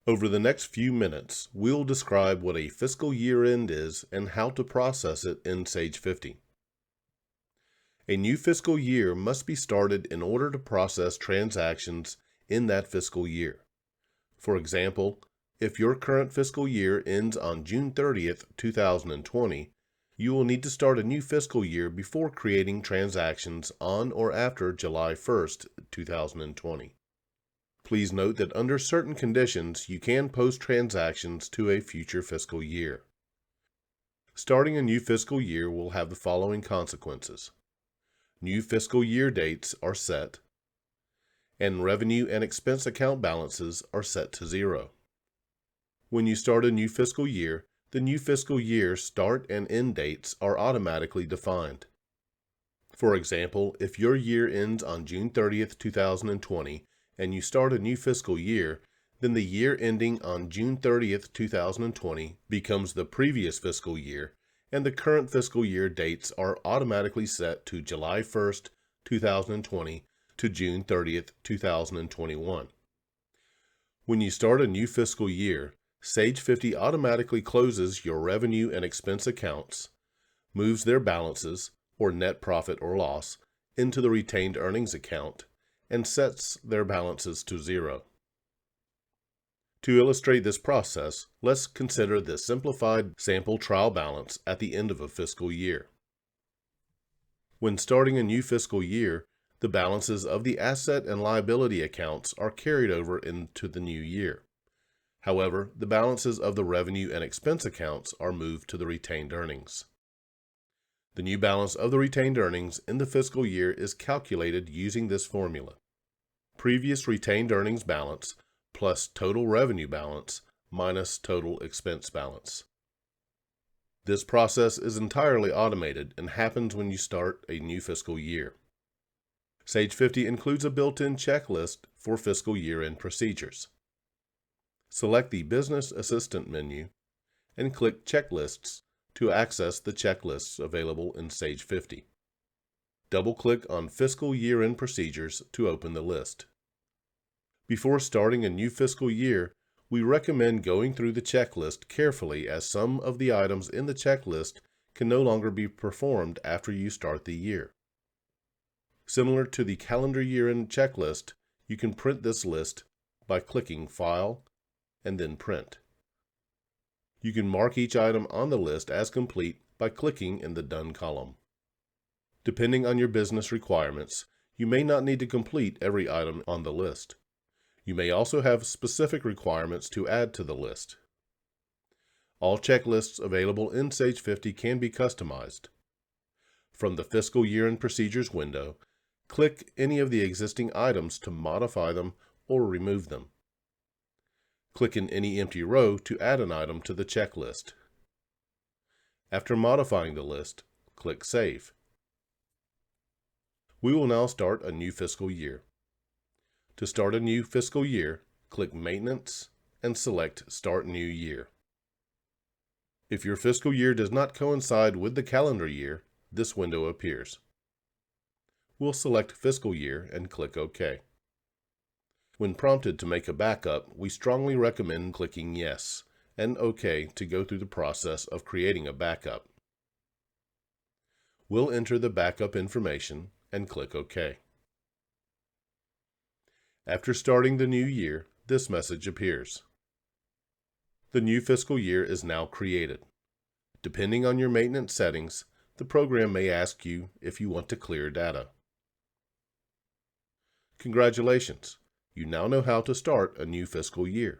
Over the next few minutes, we'll describe what a fiscal year-end is and how to process it in Sage 50. A new fiscal year must be started in order to process transactions in that fiscal year. For example, if your current fiscal year ends on June 30th, 2020, you will need to start a new fiscal year before creating transactions on or after July 1st, 2020. Please note that under certain conditions, you can post transactions to a future fiscal year. Starting a new fiscal year will have the following consequences. New fiscal year dates are set, and revenue and expense account balances are set to 0. When you start a new fiscal year, the new fiscal year start and end dates are automatically defined. For example, if your year ends on June 30th, 2020, and you start a new fiscal year, then the year ending on June 30th, 2020 becomes the previous fiscal year, and the current fiscal year dates are automatically set to July 1st, 2020 to June 30th, 2021. When you start a new fiscal year, Sage 50 automatically closes your revenue and expense accounts, moves their balances, or net profit or loss, into the retained earnings account, and sets their balances to 0. To illustrate this process, let's consider the simplified sample trial balance at the end of a fiscal year. When starting a new fiscal year, the balances of the asset and liability accounts are carried over into the new year. However, the balances of the revenue and expense accounts are moved to the retained earnings. The new balance of the retained earnings in the fiscal year is calculated using this formula. Previous retained earnings balance plus total revenue balance minus total expense balance. This process is entirely automated and happens when you start a new fiscal year. Sage 50 includes a built-in checklist for fiscal year-end procedures. Select the Business Assistant menu and click Checklists to access the checklists available in Sage 50. Double-click on Fiscal Year-End Procedures to open the list. Before starting a new fiscal year, we recommend going through the checklist carefully as some of the items in the checklist can no longer be performed after you start the year. Similar to the calendar year-end checklist, you can print this list by clicking File and then Print. You can mark each item on the list as complete by clicking in the Done column. Depending on your business requirements, you may not need to complete every item on the list. You may also have specific requirements to add to the list. All checklists available in Sage 50 can be customized. From the Fiscal Year-End Procedures window, click any of the existing items to modify them or remove them. Click in any empty row to add an item to the checklist. After modifying the list, click Save. We will now start a new fiscal year. To start a new fiscal year, click Maintenance and select Start New Year. If your fiscal year does not coincide with the calendar year, this window appears. We'll select Fiscal Year and click OK. When prompted to make a backup, we strongly recommend clicking Yes and OK to go through the process of creating a backup. We'll enter the backup information and click OK. After starting the new year, this message appears. The new fiscal year is now created. Depending on your maintenance settings, the program may ask you if you want to clear data. Congratulations! You now know how to start a new fiscal year.